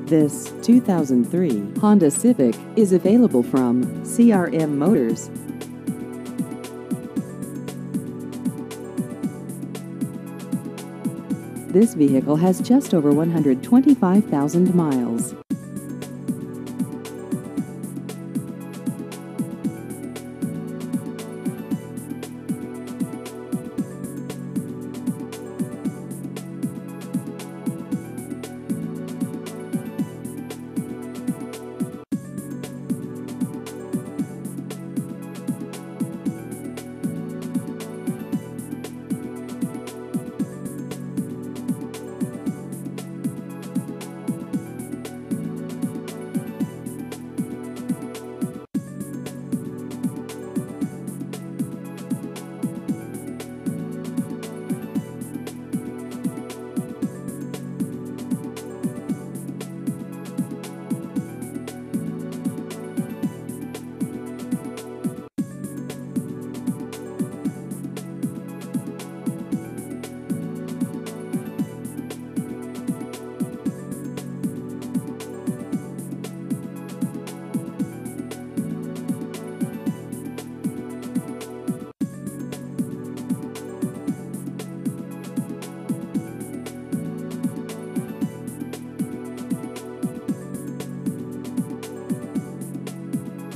This 2003 Honda Civic is available from CRM Motors. This vehicle has just over 125,000 miles.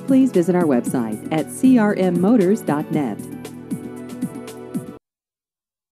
Please visit our website at crmmotors.net.